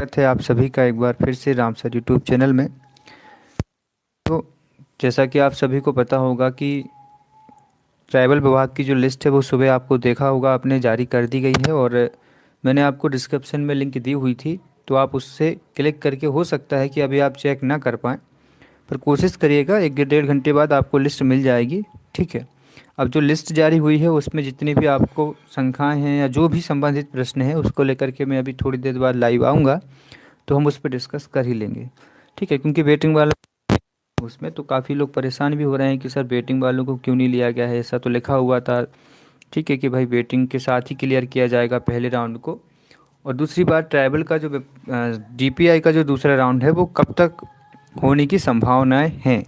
स्वागत है आप सभी का एक बार फिर से राम सर यूट्यूब चैनल में। तो जैसा कि आप सभी को पता होगा कि ट्राइबल विभाग की जो लिस्ट है वो सुबह आपको देखा होगा आपने जारी कर दी गई है, और मैंने आपको डिस्क्रिप्शन में लिंक दी हुई थी। तो आप उससे क्लिक करके, हो सकता है कि अभी आप चेक ना कर पाएँ, पर कोशिश करिएगा, 1 डेढ़ घंटे बाद आपको लिस्ट मिल जाएगी। ठीक है। अब जो लिस्ट जारी हुई है उसमें जितनी भी आपको संख्याएं हैं या जो भी संबंधित प्रश्न है उसको लेकर के मैं अभी थोड़ी देर बाद लाइव आऊँगा, तो हम उस पर डिस्कस कर ही लेंगे। ठीक है, क्योंकि वेटिंग वाला उसमें तो काफ़ी लोग परेशान भी हो रहे हैं कि सर वेटिंग वालों को क्यों नहीं लिया गया है, ऐसा तो लिखा हुआ था। ठीक है कि भाई वेटिंग के साथ ही क्लियर किया जाएगा पहले राउंड को। और दूसरी बात, ट्राइबल का जो डीपीआई का जो दूसरा राउंड है वो कब तक होने की संभावनाएं हैं,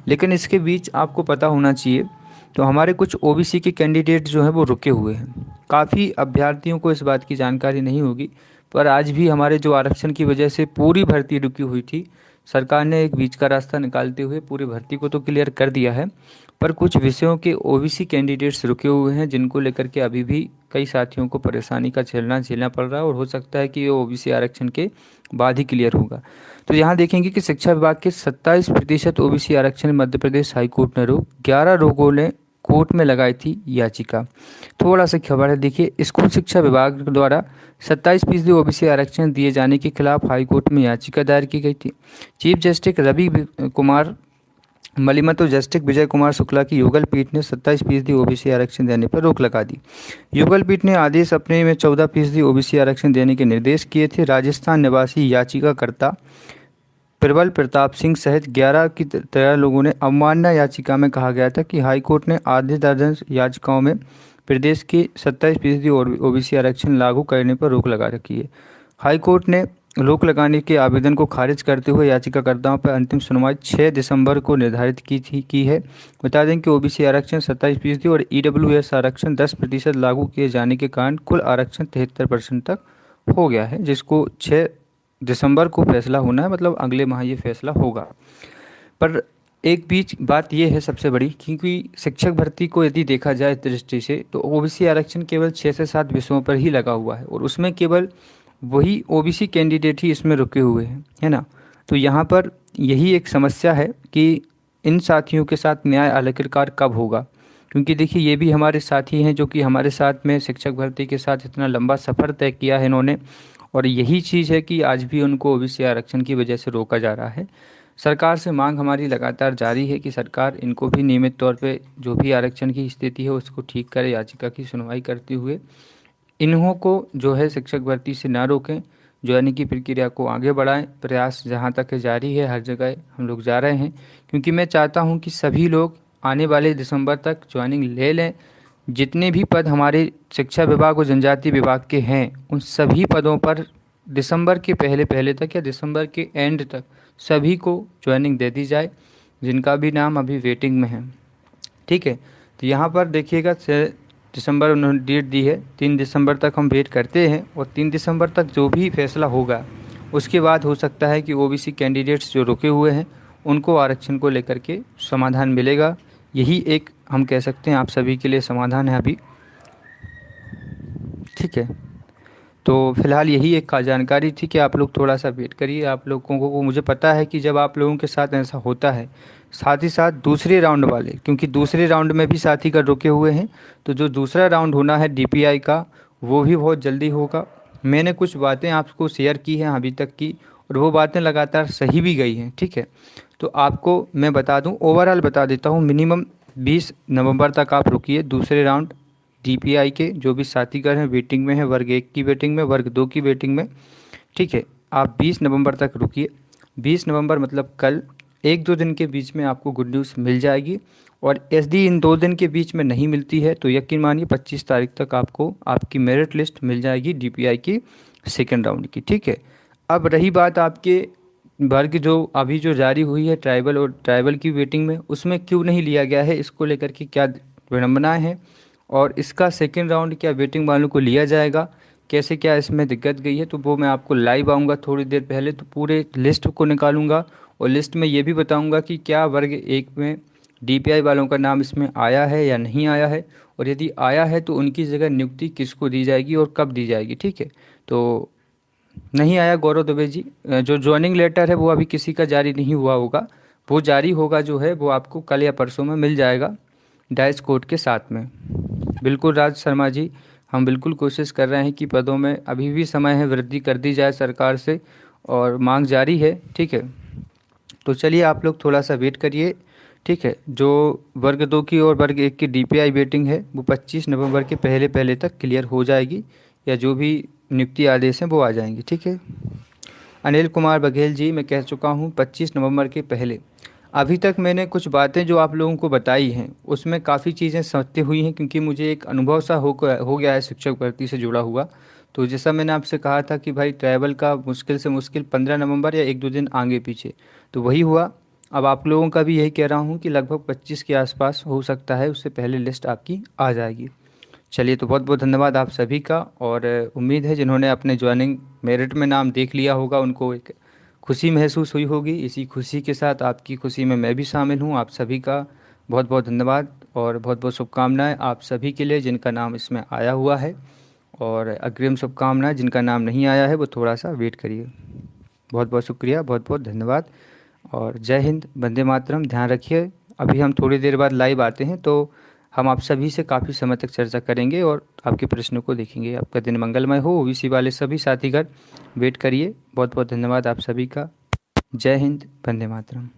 लेकिन इसके बीच आपको पता होना चाहिए। तो हमारे कुछ ओबीसी के कैंडिडेट जो हैं वो रुके हुए हैं। काफ़ी अभ्यर्थियों को इस बात की जानकारी नहीं होगी, पर आज भी हमारे जो आरक्षण की वजह से पूरी भर्ती रुकी हुई थी, सरकार ने एक बीच का रास्ता निकालते हुए पूरी भर्ती को तो क्लियर कर दिया है। पर कुछ विषयों के ओबीसी कैंडिडेट्स रुके हुए हैं, जिनको लेकर के अभी भी कई साथियों को परेशानी का झेलना पड़ रहा है, और हो सकता है कि ये ओबीसी आरक्षण के बाद ही क्लियर होगा। तो यहाँ देखेंगे कि शिक्षा विभाग के 27% ओबीसी आरक्षण मध्य प्रदेश हाईकोर्ट ने रोक, 11 लोगों ने कोर्ट में लगाई थी याचिका। थोड़ा सा खबर है, देखिए, स्कूल शिक्षा विभाग द्वारा 27% ओबीसी आरक्षण दिए जाने के खिलाफ हाईकोर्ट में याचिका दायर की गई थी। चीफ जस्टिस रवि कुमार मलिमत और जस्टिस विजय कुमार शुक्ला की युगल पीठ ने 27% ओबीसी आरक्षण देने पर रोक लगा दी। युगल पीठ ने आदेश अपने में 14% ओबीसी आरक्षण देने के निर्देश किए थे। राजस्थान निवासी याचिकाकर्ता प्रबल प्रताप सिंह सहित 13 लोगों ने अवमानना याचिका में कहा गया था कि हाईकोर्ट ने आधे दर्जन याचिकाओं में प्रदेश के 27% ओबीसी आरक्षण लागू करने पर रोक लगा रखी है। हाईकोर्ट ने रोक लगाने के आवेदन को खारिज करते हुए याचिकाकर्ताओं पर अंतिम सुनवाई 6 दिसंबर को निर्धारित की है। बता दें कि ओबीसी आरक्षण 27% और ईडब्ल्यूएस आरक्षण 10% लागू किए जाने के कारण कुल आरक्षण 73% तक हो गया है, जिसको 6 दिसंबर को फैसला होना है, मतलब अगले माह ये फैसला होगा। पर एक बीच बात ये है सबसे बड़ी, क्योंकि शिक्षक भर्ती को यदि देखा जाए इस दृष्टि से, तो ओबीसी आरक्षण केवल 6 से 7 विषयों पर ही लगा हुआ है, और उसमें केवल वही ओबीसी कैंडिडेट ही इसमें रुके हुए हैं, है ना। तो यहाँ पर यही एक समस्या है कि इन साथियों के साथ न्याय आखिरकार कब होगा, क्योंकि देखिए ये भी हमारे साथी हैं जो कि हमारे साथ में शिक्षक भर्ती के साथ इतना लंबा सफ़र तय किया है इन्होंने, और यही चीज़ है कि आज भी उनको ओबीसी आरक्षण की वजह से रोका जा रहा है। सरकार से मांग हमारी लगातार जारी है कि सरकार इनको भी नियमित तौर पे जो भी आरक्षण की स्थिति है उसको ठीक करे, याचिका की सुनवाई करते हुए इन्हों को जो है शिक्षक भर्ती से ना रोकें, ज्वाइनिंग की प्रक्रिया को आगे बढ़ाएं। प्रयास जहां तक है जारी है, हर जगह हम लोग जा रहे हैं, क्योंकि मैं चाहता हूं कि सभी लोग आने वाले दिसंबर तक ज्वाइनिंग ले लें। जितने भी पद हमारे शिक्षा विभाग और जनजाति विभाग के हैं, उन सभी पदों पर दिसंबर के पहले पहले तक या दिसंबर के एंड तक सभी को ज्वाइनिंग दे दी जाए, जिनका भी नाम अभी वेटिंग में है। ठीक है। तो यहाँ पर देखिएगा, दिसंबर उन्होंने डेट दी है, 3 दिसंबर तक हम वेट करते हैं, और 3 दिसंबर तक जो भी फैसला होगा उसके बाद हो सकता है कि ओबीसी कैंडिडेट्स जो रुके हुए हैं उनको आरक्षण को लेकर के समाधान मिलेगा। यही एक हम कह सकते हैं आप सभी के लिए समाधान है अभी। ठीक है। तो फिलहाल यही एक जानकारी थी कि आप लोग थोड़ा सा वेट करिए। आप लोगों को, मुझे पता है कि जब आप लोगों के साथ ऐसा होता है, साथ ही साथ दूसरे राउंड वाले, क्योंकि दूसरे राउंड में भी साथी का रुके हुए हैं, तो जो दूसरा राउंड होना है डीपीआई का वो भी बहुत जल्दी होगा। मैंने कुछ बातें आपको शेयर की हैं अभी तक की, और वो बातें लगातार सही भी गई हैं। ठीक है। तो आपको मैं बता दूं, ओवरऑल बता देता हूं, मिनिमम 20 नवंबर तक आप रुकिए। दूसरे राउंड डीपीआई के जो भी साथीगण हैं वेटिंग में है, वर्ग 1 की वेटिंग में, वर्ग 2 की वेटिंग में। ठीक है। आप 20 नवंबर तक रुकिए। 20 नवंबर मतलब कल, 1-2 दिन के बीच में आपको गुड न्यूज़ मिल जाएगी। और यदि इन 2 दिन के बीच में नहीं मिलती है तो यकीन मानिए 25 तारीख तक आपको आपकी मेरिट लिस्ट मिल जाएगी डीपीआई की सेकेंड राउंड की। ठीक है। अब रही बात आपके वर्ग जो अभी जो जारी हुई है ट्राइबल, और ट्राइबल की वेटिंग में उसमें क्यों नहीं लिया गया है, इसको लेकर के क्या विडम्बनाएं हैं, और इसका सेकेंड राउंड क्या वेटिंग वालों को लिया जाएगा, कैसे क्या इसमें दिक्कत गई है, तो वो मैं आपको लाइव आऊँगा थोड़ी देर पहले, तो पूरे लिस्ट को निकालूंगा, और लिस्ट में ये भी बताऊंगा कि क्या वर्ग 1 में डीपीआई वालों का नाम इसमें आया है या नहीं आया है, और यदि आया है तो उनकी जगह नियुक्ति किसको दी जाएगी और कब दी जाएगी। ठीक है। तो नहीं आया गौरव दुबे जी, जो ज्वाइनिंग लेटर है वो अभी किसी का जारी नहीं हुआ होगा। वो जारी होगा जो है वो आपको कल या परसों में मिल जाएगा, डाइस कोड के साथ में। बिल्कुल राज शर्मा जी, हम बिल्कुल कोशिश कर रहे हैं कि पदों में अभी भी समय है, वृद्धि कर दी जाए सरकार से, और मांग जारी है, ठीक है। तो चलिए आप लोग थोड़ा सा वेट करिए, ठीक है। जो वर्ग 2 की और वर्ग 1 की डीपीआई वेटिंग है वो 25 नवंबर के पहले पहले तक क्लियर हो जाएगी, या जो भी नियुक्ति आदेश हैं वो आ जाएंगे, ठीक है। अनिल कुमार बघेल जी, मैं कह चुका हूँ 25 नवंबर के पहले। अभी तक मैंने कुछ बातें जो आप लोगों को बताई हैं उसमें काफ़ी चीज़ें सत्य हुई हैं, क्योंकि मुझे एक अनुभव सा हो गया है शिक्षक भर्ती से जुड़ा हुआ। तो जैसा मैंने आपसे कहा था कि भाई ट्रैवल का मुश्किल से मुश्किल 15 नवंबर या एक दो दिन आगे पीछे, तो वही हुआ। अब आप लोगों का भी यही कह रहा हूँ कि लगभग 25 के आसपास हो सकता है, उससे पहले लिस्ट आपकी आ जाएगी। चलिए, तो बहुत बहुत धन्यवाद आप सभी का। और उम्मीद है जिन्होंने अपने ज्वाइनिंग मेरिट में नाम देख लिया होगा उनको एक खुशी महसूस हुई होगी। इसी खुशी के साथ आपकी खुशी में मैं भी शामिल हूँ। आप सभी का बहुत बहुत धन्यवाद और बहुत बहुत शुभकामनाएं आप सभी के लिए जिनका नाम इसमें आया हुआ है, और अग्रिम शुभकामनाएं जिनका नाम नहीं आया है वो थोड़ा सा वेट करिए। बहुत बहुत शुक्रिया, बहुत बहुत धन्यवाद, और जय हिंद, वंदे मातरम। ध्यान रखिए। अभी हम थोड़ी देर बाद लाइव आते हैं, तो हम आप सभी से काफ़ी समय तक चर्चा करेंगे और आपके प्रश्नों को देखेंगे। आपका दिन मंगलमय हो। ओबीसी वाले सभी साथीगण वेट करिए। बहुत बहुत धन्यवाद आप सभी का। जय हिंद, वंदे मातरम।